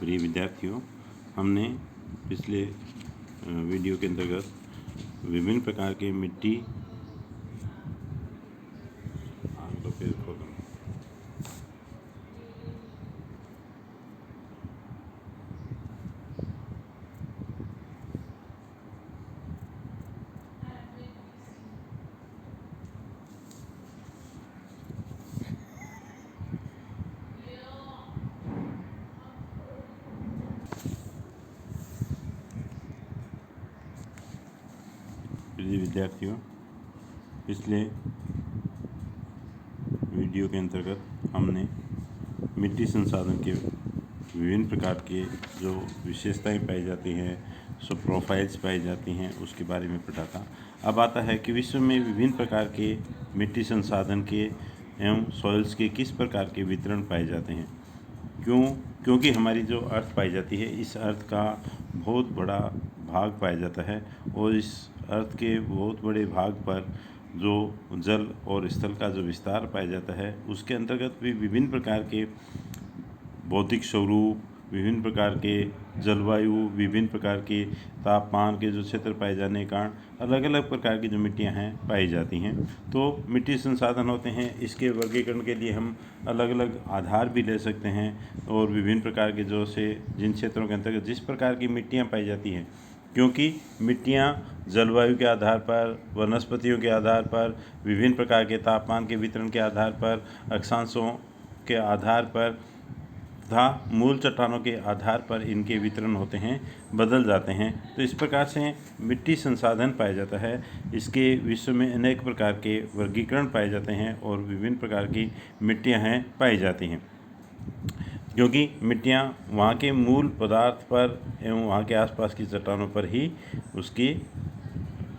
प्रिय विद्यार्थियों, हमने पिछले वीडियो के अंतर्गत विभिन्न प्रकार के मिट्टी प्रिय विद्यार्थियों, पिछले वीडियो के अंतर्गत हमने मिट्टी संसाधन के विभिन्न प्रकार के जो विशेषताएं पाई जाती हैं, सो प्रोफाइल्स पाई जाती हैं, उसके बारे में पढ़ा था। अब आता है कि विश्व में विभिन्न प्रकार के मिट्टी संसाधन के एवं सॉइल्स के किस प्रकार के वितरण पाए जाते हैं। क्योंकि हमारी जो अर्थ पाई जाती है, इस अर्थ का बहुत बड़ा भाग पाया जाता है और इस अर्थ के बहुत बड़े भाग पर जो जल और स्थल का जो विस्तार पाया जाता है, उसके अंतर्गत भी विभिन्न प्रकार के भौतिक स्वरूप, विभिन्न प्रकार के जलवायु, विभिन्न प्रकार के तापमान के जो क्षेत्र पाए जाने के कारण अलग अलग प्रकार की जो मिट्टियाँ हैं पाई जाती हैं। तो मिट्टी संसाधन होते हैं, इसके वर्गीकरण के लिए हम अलग अलग आधार भी ले सकते हैं और विभिन्न प्रकार के जो से जिन क्षेत्रों के अंतर्गत जिस प्रकार की मिट्टियाँ पाई जाती हैं, क्योंकि मिट्टियाँ जलवायु के आधार पर, वनस्पतियों के आधार पर, विभिन्न प्रकार के तापमान के वितरण के आधार पर, अक्षांशों के आधार पर तथा मूल चट्टानों के आधार पर इनके वितरण होते हैं, बदल जाते हैं। तो इस प्रकार से मिट्टी संसाधन पाया जाता है। इसके विश्व में अनेक प्रकार के वर्गीकरण पाए जाते हैं और विभिन्न प्रकार की मिट्टियाँ हैं पाई जाती हैं, क्योंकि मिट्टियाँ वहाँ के मूल पदार्थ पर एवं वहाँ के आसपास की चट्टानों पर ही उसकी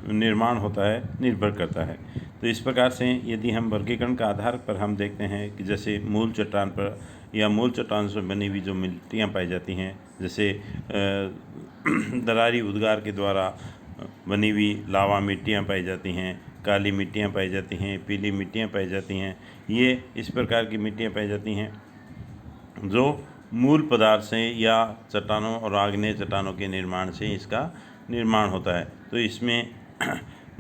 निर्माण होता है, निर्भर करता है। तो इस प्रकार से यदि हम वर्गीकरण के आधार पर हम देखते हैं कि जैसे मूल चट्टान पर या मूल चट्टान से बनी हुई जो मिट्टियाँ पाई जाती हैं, जैसे दरारी उद्गार के द्वारा बनी हुई लावा मिट्टियाँ पाई जाती हैं, काली मिट्टियाँ पाई जाती हैं, पीली मिट्टियाँ पाई जाती हैं। ये इस प्रकार की मिट्टियाँ पाई जाती हैं जो मूल पदार्थ से या चट्टानों और आग्नेय चट्टानों के निर्माण से इसका निर्माण होता है। तो इसमें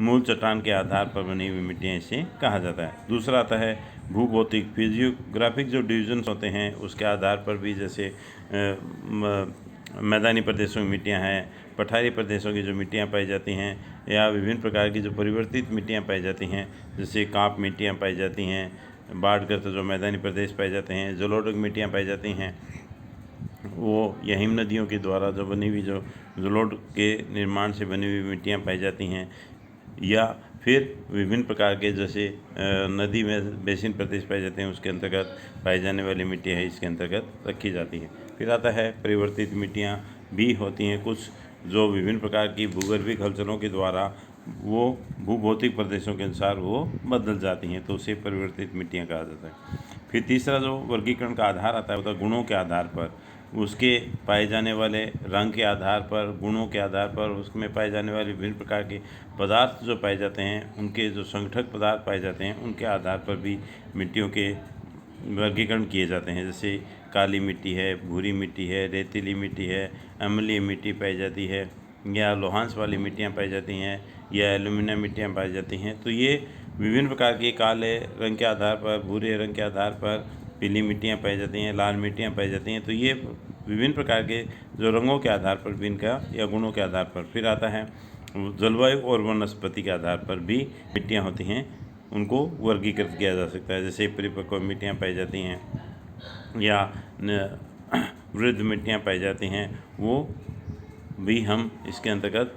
मूल चट्टान के आधार पर बनी हुई मिट्टियाँ इसे कहा जाता है। दूसरा आता है भूभौतिक, फिजियोग्राफिक जो डिवीजन्स होते हैं उसके आधार पर भी, जैसे मैदानी प्रदेशों की मिट्टियाँ हैं, पठारी प्रदेशों की जो मिट्टियाँ पाई जाती हैं, या विभिन्न प्रकार की जो परिवर्तित मिट्टियाँ पाई जाती हैं, जैसे कांप मिट्टियाँ पाई जाती हैं, बाढ़ग्रस्त जो मैदानी प्रदेश पाए जाते हैं, जलोढ़ मिट्टियाँ पाई जाती हैं, वो या हिम नदियों के द्वारा जो बनी हुई जो जलोढ़ के निर्माण से बनी हुई मिट्टियाँ पाई जाती हैं, या फिर विभिन्न प्रकार के जैसे नदी में बेसिन प्रदेश पाए जाते हैं, उसके अंतर्गत पाई जाने वाली मिट्टियाँ है इसके अंतर्गत रखी जाती हैं। फिर आता है परिवर्तित मिट्टियाँ भी होती हैं कुछ, जो विभिन्न प्रकार की भूगर्भीय हलचलों के द्वारा वो भूभौतिक प्रदेशों के अनुसार वो बदल जाती हैं, तो उसे परिवर्तित मिट्टियाँ कहा जाता है। फिर तीसरा जो वर्गीकरण का आधार आता है वो गुणों के आधार पर, उसके पाए जाने वाले रंग के आधार पर, गुणों के आधार पर, उसमें पाए जाने वाले विभिन्न प्रकार के पदार्थ जो पाए जाते हैं, उनके जो संगठक पदार्थ पाए जाते हैं, उनके आधार पर भी मिट्टियों के वर्गीकरण किए जाते हैं। जैसे काली मिट्टी है, भूरी मिट्टी है, रेतीली मिट्टी है, अम्लीय मिट्टी पाई जाती है, या लोहांश वाली मिट्टियाँ पाई जाती हैं, या एल्यूमिनियम मिट्टियाँ पाई जाती हैं। तो ये विभिन्न प्रकार के काले रंग के आधार पर, भूरे रंग के आधार पर पीली मिट्टियाँ पाई जाती हैं, लाल मिट्टियाँ पाई जाती हैं। तो ये विभिन्न प्रकार के जो रंगों के आधार पर भी इनका या गुणों के आधार पर। फिर आता है जलवायु और वनस्पति के आधार पर भी मिट्टियाँ होती हैं, उनको वर्गीकृत किया जा सकता है। जैसे परिपक्व मिट्टियाँ पाई जाती हैं या वृद्ध मिट्टियाँ पाई जाती हैं, वो भी हम इसके अंतर्गत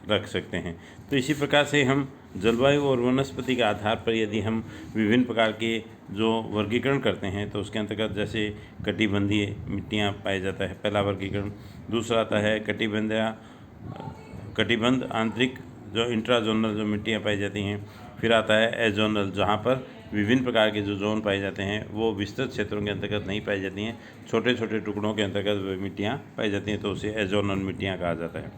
रख सकते हैं। तो इसी प्रकार से हम जलवायु और वनस्पति के आधार पर यदि हम विभिन्न प्रकार के जो वर्गीकरण करते हैं, तो उसके अंतर्गत जैसे कटिबंधीय मिट्टियाँ पाया जाता है, पहला वर्गीकरण। दूसरा आता है कटिबंध आंतरिक जो इंट्राजोनल जो मिट्टियाँ पाई जाती हैं। फिर आता है एजोनल, जहाँ पर विभिन्न प्रकार के जो जोन पाए जाते हैं वो विस्तृत क्षेत्रों के अंतर्गत नहीं पाई जाती हैं, छोटे छोटे टुकड़ों के अंतर्गत मिट्टियाँ पाई जाती हैं, तो उसे एजोनल मिट्टियाँ कहा जाता है।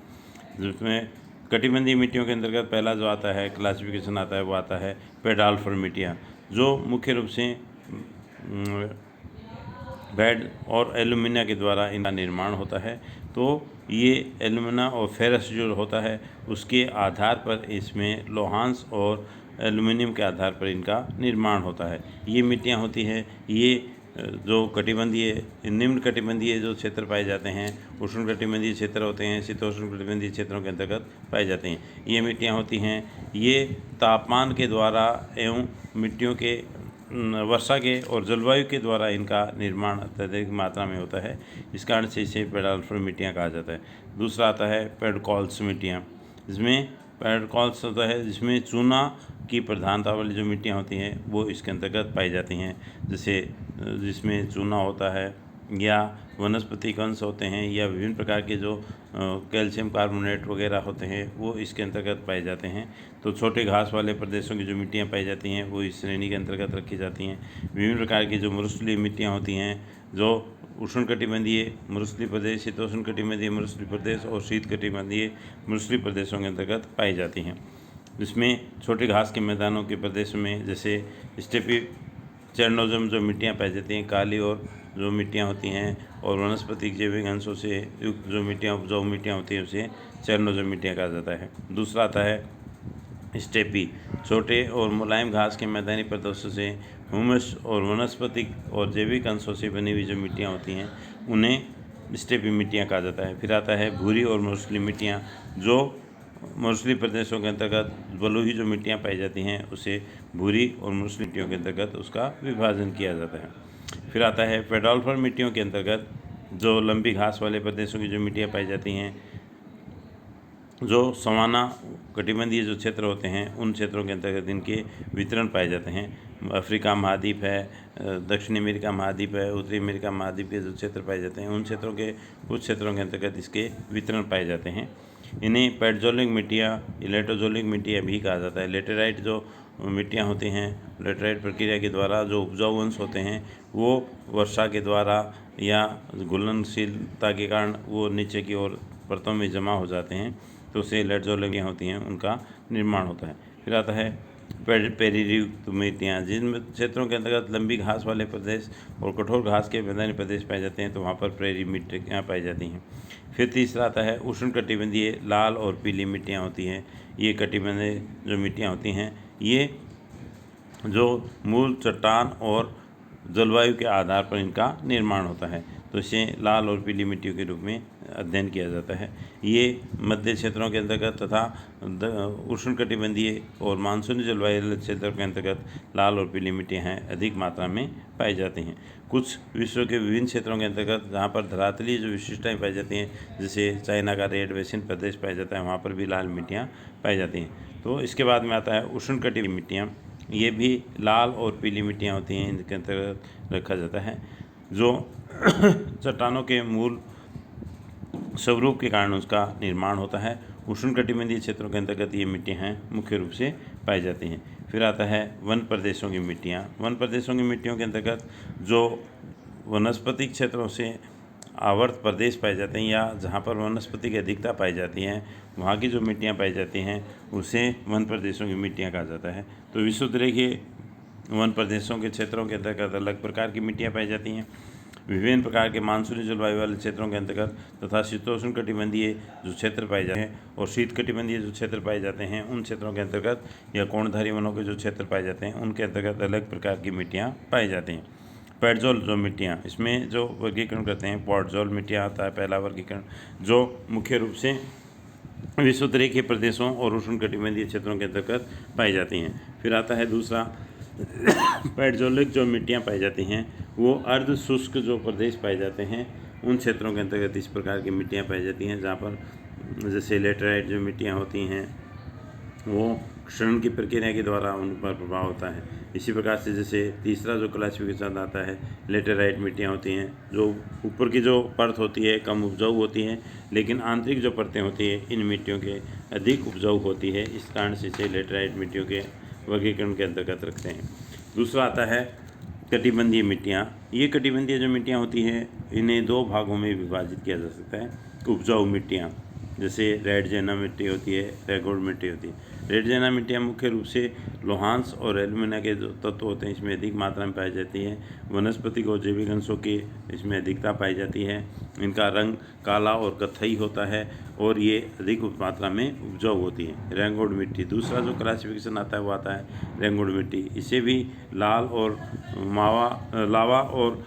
जिसमें कटिबंधीय मिट्टियों के अंतर्गत पहला जो आता है क्लासिफिकेशन आता है वो आता है पेडाल्फर मिट्टियाँ, जो मुख्य रूप से बेड और एल्यूमिनिया के द्वारा इनका निर्माण होता है। तो ये एल्यूमिना और फेरस जो होता है उसके आधार पर इसमें लोहांश और एल्युमिनियम के आधार पर इनका निर्माण होता है। ये मिट्टियाँ होती हैं, ये जो कटिबंधीय निम्न कटिबंधीय जो क्षेत्र पाए जाते हैं, उष्ण कटिबंधीय क्षेत्र होते हैं, शीतोष्ण कटिबंधीय क्षेत्रों के अंतर्गत पाई जाती हैं। ये मिट्टियाँ होती हैं, ये तापमान के द्वारा एवं मिट्टियों के वर्षा के और जलवायु के द्वारा इनका निर्माण अत्यधिक मात्रा में होता है। इस कारण से इसे पेडाल्फर मिट्टियाँ कहा जाता है। दूसरा आता है पेडकॉल्स मिट्टियाँ, जिसमें पेडकॉल्स होता है जिसमें चूना की प्रधानता वाली जो मिट्टियाँ होती हैं वो इसके अंतर्गत पाई जाती हैं। जैसे जिसमें चूना होता है या वनस्पति अंश होते हैं या विभिन्न प्रकार के जो कैल्शियम कार्बोनेट वगैरह होते हैं वो इसके अंतर्गत पाए जाते हैं। तो छोटे घास वाले प्रदेशों की जो मिट्टियाँ पाई जाती हैं वो इस श्रेणी के अंतर्गत रखी जाती हैं। विभिन्न प्रकार की जो मरुस्थलीय मिट्टियाँ होती हैं, जो उष्णकटिबंधीय मरुस्थलीय प्रदेश, शीतोष्ण कटिबंधीय मरुस्थलीय प्रदेश और शीत कटिबंधीय मरुस्थलीय प्रदेशों के अंतर्गत पाई जाती हैं। जिसमें छोटे घास के मैदानों के प्रदेश में जैसे स्टेपी चेरनोजम जो मिट्टियाँ पाई जाती हैं, काली और जो मिट्टियाँ होती हैं और वनस्पतिक जैविक अंशों से युक्त जो मिट्टियाँ उपजाऊ मिट्टियाँ होती हैं उसे चेरनोजम मिट्टियाँ कहा जाता है। दूसरा आता है स्टेपी, छोटे और मुलायम घास के मैदानी प्रदेशों से ह्यूमस और वनस्पतिक और जैविक अंशों से बनी हुई जो मिट्टियाँ होती हैं उन्हें स्टेपी मिट्टियाँ कहा जाता है। फिर आता है भूरी और मरुस्थलीय मिट्टियाँ, जो मरुस्थलीय प्रदेशों के अंतर्गत बलुई जो मिट्टियाँ पाई जाती हैं उसे भूरी और मरुस्थलीय मिट्टियों के अंतर्गत उसका विभाजन किया जाता है। फिर आता है पेडोल्फर मिट्टियों के अंतर्गत जो लंबी घास वाले प्रदेशों की जो मिट्टियाँ पाई जाती हैं, जो सवाना कटिबंधीय जो क्षेत्र होते हैं उन क्षेत्रों के अंतर्गत इनके वितरण पाए जाते हैं। अफ्रीका महाद्वीप है, दक्षिण अमेरिका महाद्वीप है, उत्तरी अमेरिका महाद्वीप के जो क्षेत्र पाए जाते हैं उन क्षेत्रों के कुछ क्षेत्रों के अंतर्गत इसके वितरण पाए जाते हैं। इन्हें पेडजोलिक मिट्टियाँ, लेटोजोलिक मिट्टियाँ भी कहा जाता है। लेटेराइट जो मिट्टियाँ होती हैं, लेटेराइट प्रक्रिया के द्वारा जो उपजाऊ अंश होते हैं वो वर्षा के द्वारा या घुलनशीलता के कारण वो नीचे की ओर परतों में जमा हो जाते हैं, तो उससे लेटोजोलिक होती हैं उनका निर्माण होता है। फिर आता है पेरियुक्त मिट्टियाँ, जिन क्षेत्रों के अंतर्गत लंबी घास वाले प्रदेश और कठोर घास के मैदानी प्रदेश पाए जाते हैं तो वहाँ पर पेरी मिट्टियाँ पाई जाती हैं। फिर तीसरा आता है उष्णकटिबंधीय लाल और पीली मिट्टियाँ होती हैं। ये कटिबंधीय जो मिट्टियाँ होती हैं ये जो मूल चट्टान और जलवायु के आधार पर इनका निर्माण होता है, तो इसे लाल और पीली मिट्टियों के रूप में अध्ययन किया जाता है। ये मध्य क्षेत्रों के अंतर्गत तथा उष्णकटिबंधीय और मानसूनी जलवायु क्षेत्र के अंतर्गत लाल और पीली मिट्टियाँ हैं अधिक मात्रा में पाई जाती हैं। कुछ विश्व के विभिन्न क्षेत्रों के अंतर्गत जहाँ पर धरातलीय जो विशिष्टताएँ पाई जाती हैं, जैसे चाइना का रेड बेसिन प्रदेश पाया जाता है, वहाँ पर भी लाल मिट्टियाँ पाई जाती हैं। तो इसके बाद में आता है उष्णकटिबंधीय मिट्टियाँ, ये भी लाल और पीली मिट्टियाँ होती हैं, इनके अंतर्गत रखा जाता है। जो चट्टानों के मूल स्वरूप के कारण उसका निर्माण होता है। उष्णकटिबंधीय क्षेत्रों के अंतर्गत ये मिट्टियाँ हैं मुख्य रूप से पाई जाती हैं। फिर आता है वन प्रदेशों की मिट्टियाँ। वन प्रदेशों की मिट्टियों के अंतर्गत जो वनस्पतिक क्षेत्रों से आवर्त प्रदेश पाए जाते हैं या जहाँ पर वनस्पति की अधिकता पाई जाती है वहाँ की जो मिट्टियाँ पाई जाती हैं उसे वन प्रदेशों की मिट्टियाँ कहा जाता है। तो विश्वोत्तरी के वन प्रदेशों के क्षेत्रों के अंतर्गत अलग प्रकार की मिट्टियाँ पाई जाती हैं। विभिन्न प्रकार के मानसूनी जलवायु वाले क्षेत्रों के अंतर्गत तथा शीतोष्ण कटिबंधीय जो क्षेत्र पाए जाते हैं और शीत कटिबंधीय जो क्षेत्र पाए जाते हैं उन क्षेत्रों के अंतर्गत या कोणधारी वनों के जो क्षेत्र पाए जाते हैं उनके अंतर्गत अलग प्रकार की मिट्टियाँ पाई जाती हैं। पेडजोल जो मिट्टियाँ, इसमें जो वर्गीकरण करते हैं पॉडजोल मिट्टियाँ आता है पहला वर्गीकरण, जो मुख्य रूप से विश्वोत्तरी के प्रदेशों और उष्णकटिबंधीय क्षेत्रों के अंतर्गत पाई जाती हैं। फिर आता है दूसरा पेडजोलिक जो मिट्टियाँ पाई जाती हैं वो अर्ध शुष्क जो प्रदेश पाए जाते हैं उन क्षेत्रों के अंतर्गत इस प्रकार की मिट्टियाँ पाई जाती हैं, जहाँ पर जैसे लेटेराइट जो मिट्टियाँ होती हैं वो क्षरण की प्रक्रिया के द्वारा उन पर प्रभाव होता है। इसी प्रकार से जैसे तीसरा जो क्लासिफिकेशन आता है लेटेराइट मिट्टियाँ होती हैं, जो ऊपर की जो परत होती है कम उपजाऊ होती हैं, लेकिन आंतरिक जो परतें होती हैं इन मिट्टियों के अधिक उपजाऊ होती है। इस कारण से इसे लेटेराइट मिट्टियों के वर्गीकरण के अंतर्गत रखते हैं। दूसरा आता है कटिबंधीय मिट्टियाँ। ये कटिबंधीय जो मिट्टियाँ होती हैं इन्हें दो भागों में विभाजित किया जा सकता है। उपजाऊ मिट्टियाँ जैसे रेड जेना मिट्टी होती है, रेगोड मिट्टी होती है। रेड जैना मिट्टियाँ मुख्य रूप से लोहांस और एल्यूमिना के जो तत्व होते हैं इसमें अधिक मात्रा में पाई जाती है। वनस्पतिक और जैविक अंशों की इसमें अधिकता पाई जाती है। इनका रंग काला और कत्थई होता है और ये अधिक मात्रा में उपजाऊ होती है। रेंगुड़ मिट्टी, दूसरा जो क्लासिफिकेशन आता है वो आता है रेंगुड़ मिट्टी। इसे भी लाल और लावा और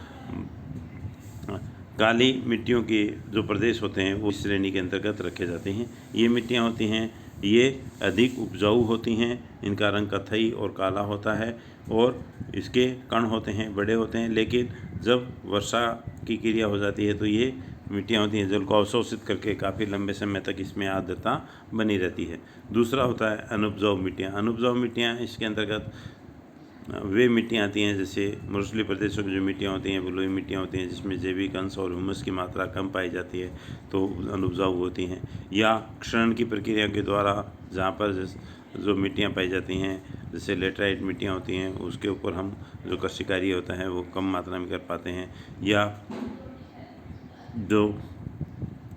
काली मिट्टियों के जो प्रदेश होते हैं वो इस श्रेणी के अंतर्गत रखे जाते हैं। ये मिट्टियाँ होती हैं, ये अधिक उपजाऊ होती हैं। इनका रंग कत्थई और काला होता है और इसके कण होते हैं, बड़े होते हैं, लेकिन जब वर्षा की क्रिया हो जाती है तो ये मिट्टियाँ होती हैं जल को अवशोषित करके काफ़ी लंबे समय तक इसमें आर्द्रता बनी रहती है। दूसरा होता है अनुपजाऊ मिट्टियाँ। अनुपजाऊ मिट्टियाँ इसके अंतर्गत वे मिट्टियाँ आती हैं जैसे मरुस्थलीय प्रदेशों की जो मिट्टियाँ होती हैं, बलुई मिट्टियाँ होती हैं जिसमें जैविक अंश और ह्यूमस की मात्रा कम पाई जाती है तो अनुपजाऊ होती हैं। या क्षरण की प्रक्रिया के द्वारा जहाँ पर जो मिट्टियाँ पाई जाती हैं जैसे लेटराइट मिट्टियाँ होती हैं उसके ऊपर हम जो कृषि कार्य होता है वो कम मात्रा में कर पाते हैं। या जो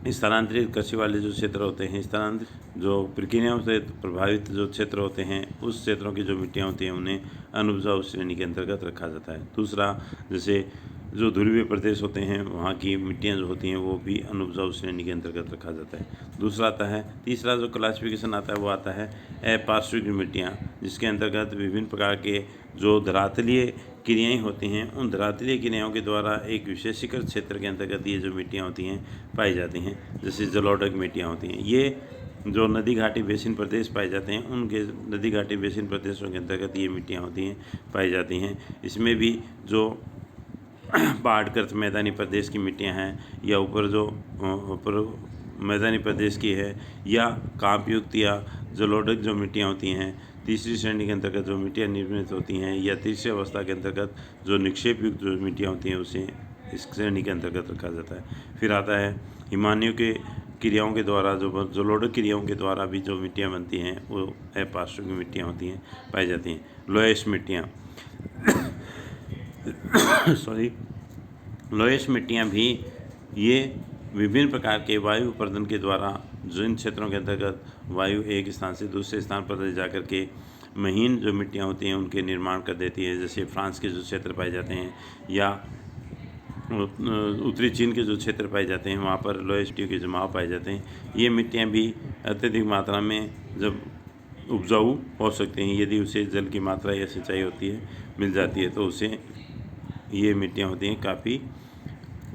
स्थानांतरित कृषि वाले जो क्षेत्र होते हैं, स्थानांतरित जो प्रक्रियाओं से प्रभावित जो क्षेत्र होते हैं उस क्षेत्रों की जो मिट्टियाँ होती हैं उन्हें अनुपजाऊ श्रेणी के अंतर्गत रखा जाता है। दूसरा, जैसे जो ध्रुवीय प्रदेश होते हैं वहाँ की मिट्टियाँ जो होती हैं वो भी अनुपजाऊ श्रेणी के अंतर्गत रखा जाता है। दूसरा आता है, तीसरा जो क्लासिफिकेशन आता है वो आता है अपार्श्विक मिट्टियाँ, जिसके अंतर्गत विभिन्न प्रकार के जो धरातलीय क्रियाएँ होती हैं उन धरातलीय क्रियाओं के द्वारा एक विशेषीकृत क्षेत्र के अंतर्गत ये जो मिट्टियाँ होती हैं पाई जाती हैं। जैसे जलोढ़क मिट्टियाँ होती हैं, ये जो नदी घाटी बेसिन प्रदेश पाए जाते हैं उनके नदी घाटी बेसिन प्रदेशों के अंतर्गत ये मिट्टियाँ होती हैं पाई जाती हैं। इसमें भी जो पहाड़कृत मैदानी प्रदेश की मिट्टियाँ हैं या ऊपर मैदानी प्रदेश की है या कांपयुक्त या जलोढ़क जो मिट्टियाँ होती हैं तीसरी श्रेणी के अंतर्गत जो मिट्टियाँ निर्मित होती हैं या तीसरी अवस्था के अंतर्गत जो निक्षेप युक्त जो मिट्टियाँ होती हैं उसे इस श्रेणी के अंतर्गत रखा जाता है। फिर आता है हिमानियों के क्रियाओं के द्वारा जो जलोढ़क क्रियाओं के द्वारा भी जो मिट्टियाँ बनती हैं वो अपार्श्विक मिट्टियाँ होती हैं पाई जाती हैं। लोएश मिट्टियाँ लोएश मिट्टियाँ भी ये विभिन्न प्रकार के वायु प्रदन के द्वारा जिन क्षेत्रों के अंतर्गत वायु एक स्थान से दूसरे स्थान पर ले जाकर के महीन जो मिट्टियाँ होती हैं उनके निर्माण कर देती है। जैसे फ्रांस के जो क्षेत्र पाए जाते हैं या उत्तरी चीन के जो क्षेत्र पाए जाते हैं वहाँ पर लोएश मिट्टियों के जमाव पाए जाते हैं। ये मिट्टियाँ भी अत्यधिक मात्रा में जब उपजाऊ हो सकते हैं यदि उसे जल की मात्रा या सिंचाई होती है मिल जाती है तो उसे ये मिट्टियाँ होती हैं काफ़ी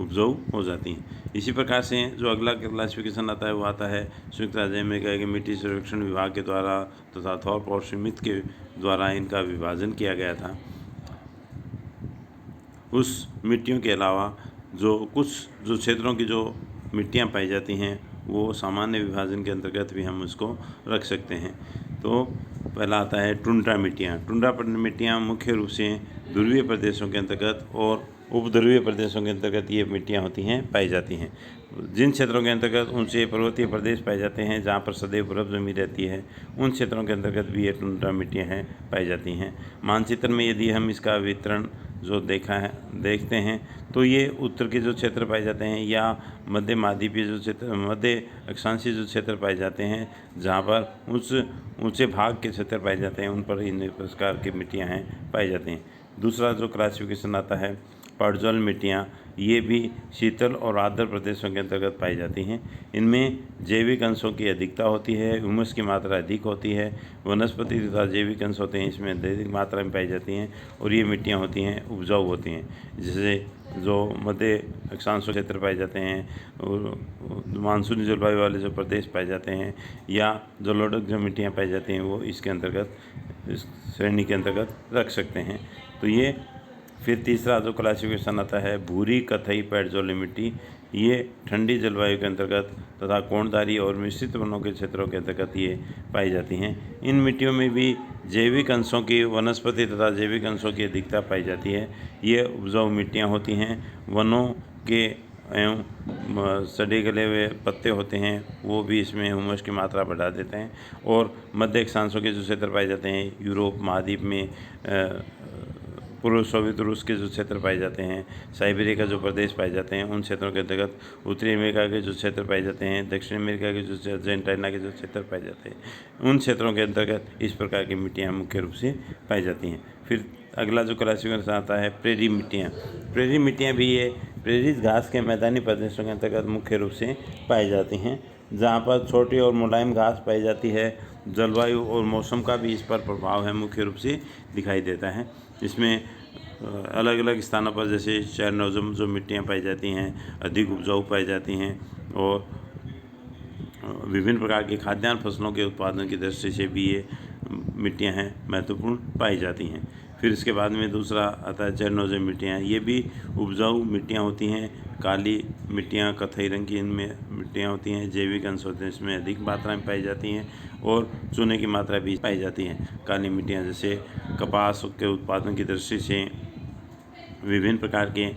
उपजाऊ हो जाती हैं। इसी प्रकार से जो अगला क्लासिफिकेशन आता है वो आता है संयुक्त राज्य अमेरिका के मिट्टी सर्वेक्षण विभाग के द्वारा तथा थॉर्प और स्मिथ के द्वारा इनका विभाजन किया गया था। उस मिट्टियों के अलावा जो कुछ जो क्षेत्रों की जो मिट्टियाँ पाई जाती हैं वो सामान्य विभाजन के अंतर्गत भी हम उसको रख सकते हैं। तो पहला आता है टुंड्रा मिट्टियाँ। टुंड्रा मिट्टियाँ मुख्य रूप से ध्रुवीय प्रदेशों के अंतर्गत और उपध्रुवीय प्रदेशों के अंतर्गत ये मिट्टियाँ होती हैं पाई जाती हैं। जिन क्षेत्रों के अंतर्गत ऊंचे पर्वतीय प्रदेश पाए जाते हैं जहाँ पर सदैव बर्फ जमी रहती है उन क्षेत्रों के अंतर्गत भी ये टुंड्रा मिट्टियाँ हैं पाई जाती हैं। मानचित्र में यदि हम इसका वितरण जो देखते हैं तो ये उत्तर के जो क्षेत्र पाए जाते हैं या मध्य महाद्वीपीय जो क्षेत्र मध्य अक्षांशीय जो क्षेत्र पाए जाते हैं जहाँ पर ऊंचे भाग के क्षेत्र पाए जाते हैं उन पर इन प्रकार की मिट्टियाँ हैं पाई जाती हैं। दूसरा जो क्लासिफिकेशन आता है पर्जल मिट्टियाँ, ये भी शीतल और आर्द्र प्रदेशों के अंतर्गत पाई जाती हैं। इनमें जैविक अंशों की अधिकता होती है, ह्यूमस की मात्रा अधिक होती है, वनस्पति तथा जैविक अंश होते हैं इसमें अधिक मात्रा में पाई जाती हैं और ये मिट्टियाँ होती हैं उपजाऊ होती हैं। जैसे जो मध्य अक्षांश क्षेत्र पाए जाते हैं और मानसूनी जलवायु वाले जो प्रदेश पाए जाते हैं या जलोढ़क जो मिट्टियाँ पाई जाती हैं वो इसके अंतर्गत इस श्रेणी के अंतर्गत रख सकते हैं। तो ये फिर तीसरा जो क्लासिफिकेशन आता है भूरी कथई पेड़जोली मिट्टी, ये ठंडी जलवायु के अंतर्गत तथा कोणधारी और मिश्रित वनों के क्षेत्रों के अंतर्गत ये पाई जाती हैं। इन मिट्टियों में भी जैविक अंशों की वनस्पति तथा जैविक अंशों की अधिकता पाई जाती है। ये उपजाऊ मिट्टियाँ होती हैं। वनों के एवं सड़े गले हुए पत्ते होते हैं वो भी इसमें ह्यूमस की मात्रा बढ़ा देते हैं। और मध्य अक्षांशों के जो क्षेत्र पाए जाते हैं यूरोप महाद्वीप में पूर्व सोवियत रूस के जो क्षेत्र पाए जाते हैं, साइबेरिया का जो प्रदेश पाए जाते हैं, उन क्षेत्रों के अंतर्गत उत्तरी अमेरिका के जो क्षेत्र पाए जाते हैं, दक्षिण अमेरिका के जो अर्जेंटीना के जो क्षेत्र पाए जाते हैं, उन क्षेत्रों के अंतर्गत इस प्रकार की मिट्टियाँ मुख्य रूप से पाई जाती हैं। फिर अगला जो क्लासिफिकेशन आता है प्रेरी मिट्टियाँ। प्रेरी मिट्टियाँ भी ये प्रेरित घास के मैदानी प्रदेशों के अंतर्गत मुख्य रूप से पाई जाती हैं, जहाँ पर छोटी और मुलायम घास पाई जाती है। जलवायु और मौसम का भी इस पर प्रभाव है, मुख्य रूप से दिखाई देता है। इसमें अलग अलग स्थानों पर जैसे चेरनोज़म जो मिट्टियाँ पाई जाती हैं अधिक उपजाऊ पाई जाती हैं, और विभिन्न प्रकार की खाद्यान्न फसलों के उत्पादन की दृष्टि से भी ये मिट्टियाँ हैं महत्वपूर्ण पाई जाती हैं। फिर इसके बाद में दूसरा आता है चेरनोज़म मिट्टियाँ। ये भी उपजाऊ मिट्टियाँ होती हैं। काली मिट्टियाँ, कथई रंग की इनमें मिट्टियाँ होती हैं। जैविक अंश होते हैं, इसमें अधिक मात्रा में पाई जाती हैं, और चूने की मात्रा भी पाई जाती है। काली मिट्टियाँ जैसे कपास के उत्पादन की दृष्टि से, विभिन्न प्रकार के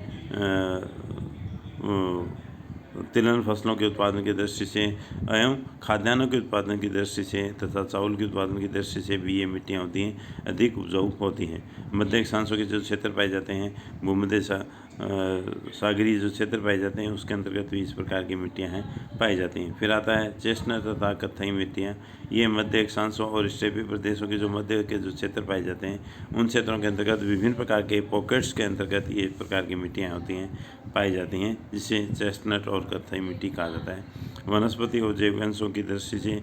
तिलहन फसलों के उत्पादन की दृष्टि से एवं खाद्यान्नों के उत्पादन की दृष्टि से तथा चावल के उत्पादन की दृष्टि से भी ये मिट्टियाँ होती हैं अधिक उपजाऊ होती हैं। मध्य अक्षांशों के जो क्षेत्र पाए जाते हैं, भूमध्य सागरीय जो क्षेत्र पाए जाते हैं, उसके अंतर्गत भी इस प्रकार की मिट्टियाँ हैं पाई जाती हैं। फिर आता है चेस्टनट तथा कत्थई मिट्टियाँ। ये मध्य अक्षांशों और स्टेपी प्रदेशों के जो मध्य के जो क्षेत्र पाए जाते हैं, उन क्षेत्रों के अंतर्गत विभिन्न प्रकार के पॉकेट्स के अंतर्गत ये प्रकार की मिट्टियाँ होती हैं पाई जाती हैं, जिसे चेस्टनट और कत्थई मिट्टी कहा जाता है। वनस्पति और जैव अंशों की दृष्टि से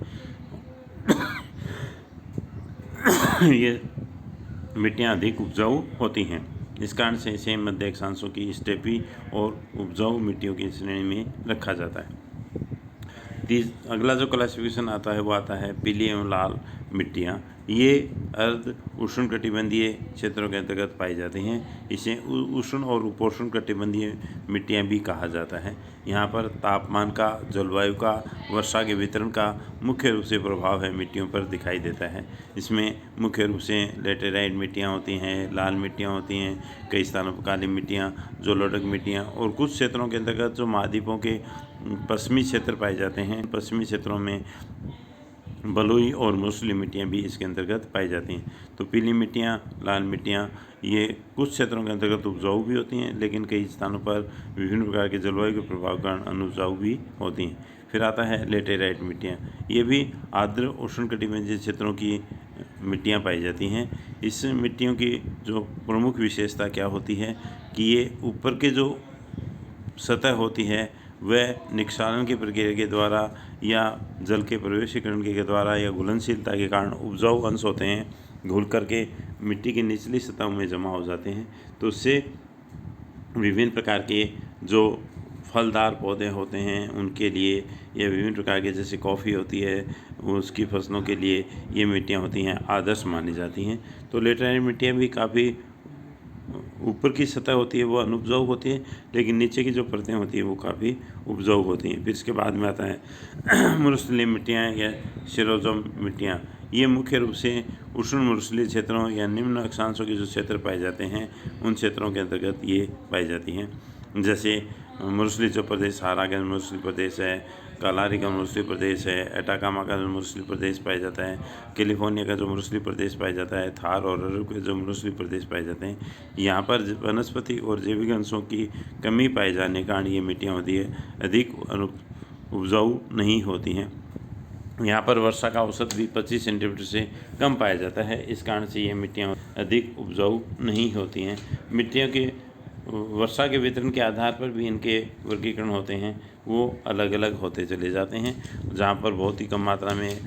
ये मिट्टियाँ अधिक उपजाऊ होती हैं। इस कारण से इसे मध्य अक्षांशों की स्टेपी और उपजाऊ मिट्टियों की श्रेणी में रखा जाता है। अगला जो क्लासिफिकेशन आता है वो आता है पीली एवं लाल मिट्टियाँ। ये अर्ध उष्णकटिबंधीय क्षेत्रों के अंतर्गत पाई जाती हैं। इसे उष्ण और उपोष्ण कटिबंधीय मिट्टियाँ भी कहा जाता है। यहाँ पर तापमान का, जलवायु का, वर्षा के वितरण का मुख्य रूप से प्रभाव है मिट्टियों पर दिखाई देता है। इसमें मुख्य रूप से लेटेराइट मिट्टियाँ होती हैं, लाल मिट्टियाँ होती हैं, कई स्थानों पर काली मिट्टियाँ, जोलोढक मिट्टियाँ, और कुछ क्षेत्रों के अंतर्गत जो महाद्वीपों के पश्चिमी क्षेत्र पाए जाते हैं, पश्चिमी क्षेत्रों में बलुई और मूसली मिट्टियाँ भी इसके अंतर्गत पाई जाती हैं। तो पीली मिट्टियाँ, लाल मिट्टियाँ ये कुछ क्षेत्रों के अंतर्गत उपजाऊ भी होती हैं, लेकिन कई स्थानों पर विभिन्न प्रकार के जलवायु के प्रभाव के कारण अनुपजाऊ भी होती हैं। फिर आता है लेटेराइट मिट्टियाँ। ये भी आर्द्र उष्णकटिबंधीय क्षेत्रों की मिट्टियाँ पाई जाती हैं। इस मिट्टियों की जो प्रमुख विशेषता क्या होती है कि ये ऊपर के जो सतह होती है वह निक्षालन की प्रक्रिया के द्वारा या जल के प्रवेशीकरण के द्वारा या घुलनशीलता के कारण उपजाऊ अंश होते हैं घुल करके मिट्टी की निचली सतहों में जमा हो जाते हैं। तो उससे विभिन्न प्रकार के जो फलदार पौधे होते हैं उनके लिए, या विभिन्न प्रकार के जैसे कॉफ़ी होती है उसकी फसलों के लिए ये मिट्टियाँ होती हैं आदर्श मानी जाती हैं। तो लेटेराइट मिट्टियाँ भी काफ़ी ऊपर की सतह होती है वो अनुपजाऊ होती है, लेकिन नीचे की जो परतें होती है वो काफ़ी उपजाऊ होती हैं। फिर इसके बाद में आता है मरुस्थलीय मिट्टियाँ या शिरोजम मिट्टियाँ। ये मुख्य रूप से उष्ण मरुस्थलीय क्षेत्रों या निम्न अक्षांशों के जो क्षेत्र पाए जाते हैं उन क्षेत्रों के अंतर्गत ये पाई जाती हैं। जैसे मरुस्थलीय जो प्रदेश, सहारा का मरुस्थलीय प्रदेश है, कालारी का मरुस्थलीय प्रदेश है, एटाकामा का जो मरुस्थलीय प्रदेश पाया जाता है, कैलिफोर्निया का जो मरुस्थलीय प्रदेश पाया जाता है, थार और अरब के जो मरुस्थलीय प्रदेश पाए जाते हैं। यहाँ पर वनस्पति और जैविक अंशों की कमी पाए जाने के कारण ये मिट्टियाँ होती है अधिक उपजाऊ नहीं होती हैं। यहाँ पर वर्षा का औसत भी 25 सेंटीमीटर से कम पाया जाता है। इस कारण से ये मिट्टियाँ अधिक उपजाऊ नहीं होती हैं। मिट्टियों के वर्षा के वितरण के आधार पर भी इनके वर्गीकरण होते हैं, वो अलग अलग होते चले जाते हैं। जहाँ पर बहुत ही कम मात्रा में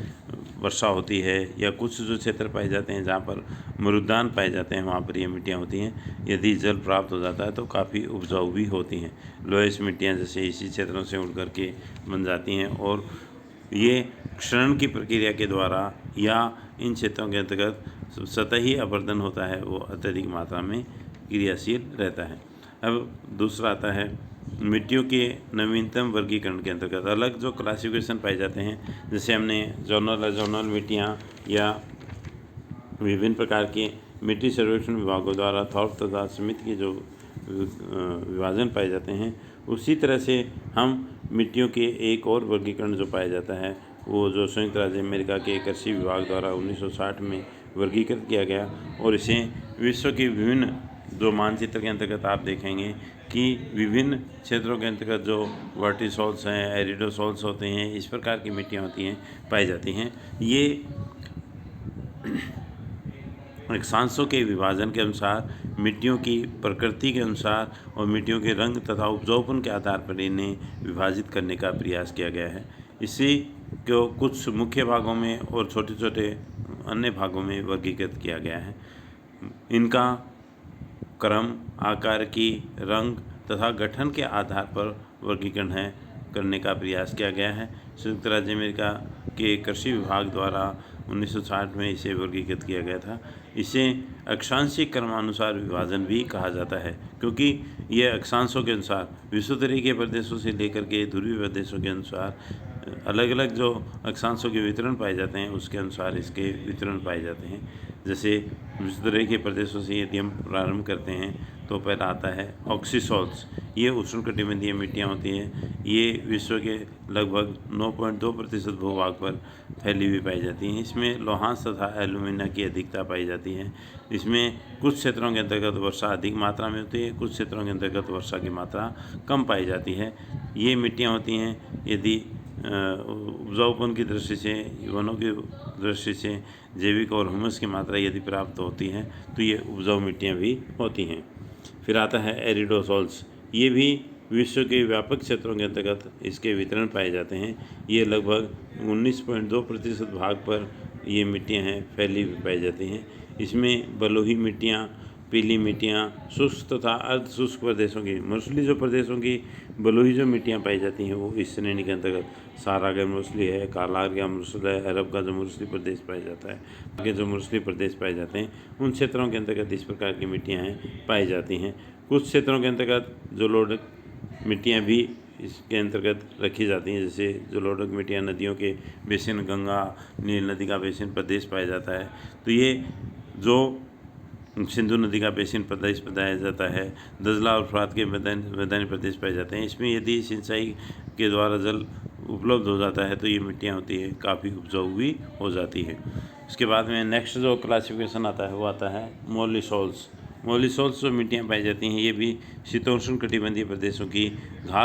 वर्षा होती है या कुछ जो क्षेत्र पाए जाते हैं जहाँ पर मरुद्यान पाए जाते हैं वहाँ पर ये मिट्टियाँ होती हैं। यदि जल प्राप्त हो जाता है तो काफ़ी उपजाऊ भी होती हैं। लोएस मिट्टियाँ जैसे इसी क्षेत्रों से उड़ करके बन जाती हैं, और ये क्षरण की प्रक्रिया के द्वारा या इन क्षेत्रों के अंतर्गत सतही अपर्दन होता है वो अत्यधिक मात्रा में क्रियाशील रहता है। अब दूसरा आता है मिट्टियों के नवीनतम वर्गीकरण के अंतर्गत अलग जो क्लासिफिकेशन पाए जाते हैं। जैसे हमने जोनल मिट्टियाँ या विभिन्न प्रकार के मिट्टी सर्वेक्षण विभागों द्वारा थॉर्प तथा स्मिथ के जो विभाजन पाए जाते हैं, उसी तरह से हम मिट्टियों के एक और वर्गीकरण जो पाया जाता है वो जो संयुक्त राज्य अमेरिका के कृषि विभाग द्वारा 1960 में वर्गीकृत किया गया, और इसे विश्व की विभिन्न जो मानचित्र के अंतर्गत आप देखेंगे कि विभिन्न क्षेत्रों के अंतर्गत जो वर्टिसॉल्स हैं, एरिडोसॉल्स होते हैं, इस प्रकार की मिट्टियाँ होती हैं, पाई जाती हैं। ये अक्षांशों के विभाजन के अनुसार, मिट्टियों की प्रकृति के अनुसार और मिट्टियों के रंग तथा उपजाऊपन के आधार पर इन्हें विभाजित करने का प्रयास किया गया है। इसी को कुछ मुख्य भागों में और छोटे छोटे अन्य भागों में वर्गीकृत किया गया है। इनका क्रम, आकार की, रंग तथा गठन के आधार पर वर्गीकरण करने का प्रयास किया गया है। संयुक्त राज्य अमेरिका के कृषि विभाग द्वारा 1960 में इसे वर्गीकृत किया गया था। इसे अक्षांशीय क्रमानुसार विभाजन भी कहा जाता है, क्योंकि यह अक्षांशों के अनुसार विषुवतीय के प्रदेशों से लेकर के ध्रुवीय प्रदेशों के अनुसार अलग अलग जो अक्षांशों के वितरण पाए जाते हैं, उसके अनुसार इसके वितरण पाए जाते हैं। जैसे विषुवतीय के प्रदेशों से यदि हम प्रारंभ करते हैं तो पहला आता है ऑक्सीसॉल्स। ये उष्णकटिबंधीय मिट्टियाँ होती हैं। ये विश्व के लगभग 9.2% भूभाग पर फैली हुई पाई जाती हैं। इसमें लोहांश तथा एल्यूमिना की अधिकता पाई जाती है। इसमें कुछ क्षेत्रों के अंतर्गत वर्षा अधिक मात्रा में होती है, कुछ क्षेत्रों के अंतर्गत वर्षा की मात्रा कम पाई जाती है। ये मिट्टियाँ होती हैं, यदि उपजाऊपन की दृष्टि से, वनों की दृष्टि से, जैविक और ह्यूमस की मात्रा यदि प्राप्त होती है तो ये उपजाऊ मिट्टियाँ भी होती हैं। फिर आता है एरिडोसॉल्स। ये भी विश्व के व्यापक क्षेत्रों के अंतर्गत इसके वितरण पाए जाते हैं। ये लगभग 19.2% भाग पर ये मिट्टियाँ हैं फैली हुई पाई जाती हैं। इसमें बलुई मिट्टियाँ, पीली मिट्टियाँ, शुष्क तथा अर्ध शुष्क प्रदेशों की, मरुस्थलीय जो प्रदेशों की बलुई जो मिट्टियाँ पाई जाती हैं वो इस श्रेणी के अंतर्गत सारा का मरुस्थलीय है, कालार का मरुस्थल है, अरब का जो मरुस्थलीय प्रदेश पाया जाता है, आगे जो मरुस्थलीय प्रदेश पाए जाते हैं, उन क्षेत्रों के अंतर्गत इस प्रकार की मिट्टियाँ हैं पाई जाती हैं। कुछ क्षेत्रों के अंतर्गत जलोढ़ मिट्टियाँ भी इसके अंतर्गत रखी जाती हैं। जैसे जलोढ़ मिट्टियाँ नदियों के बेसिन, गंगा, नील नदी का बेसिन प्रदेश पाया जाता है, तो ये जो सिंधु नदी का बेसिन प्रदेश पाया जाता है, दजला और फरात के मैदानी प्रदेश पाए जाते हैं। इसमें यदि सिंचाई के द्वारा जल उपलब्ध हो जाता है तो ये मिट्टियाँ होती है काफ़ी उपजाऊ भी हो जाती है। इसके बाद में नेक्स्ट जो क्लासिफिकेशन आता है वो आता है मोलिसॉल्स। मोलिसॉल्स जो मिट्टियाँ पाई जाती हैं ये भी शीतोष्ण कटिबंधीय प्रदेशों की घास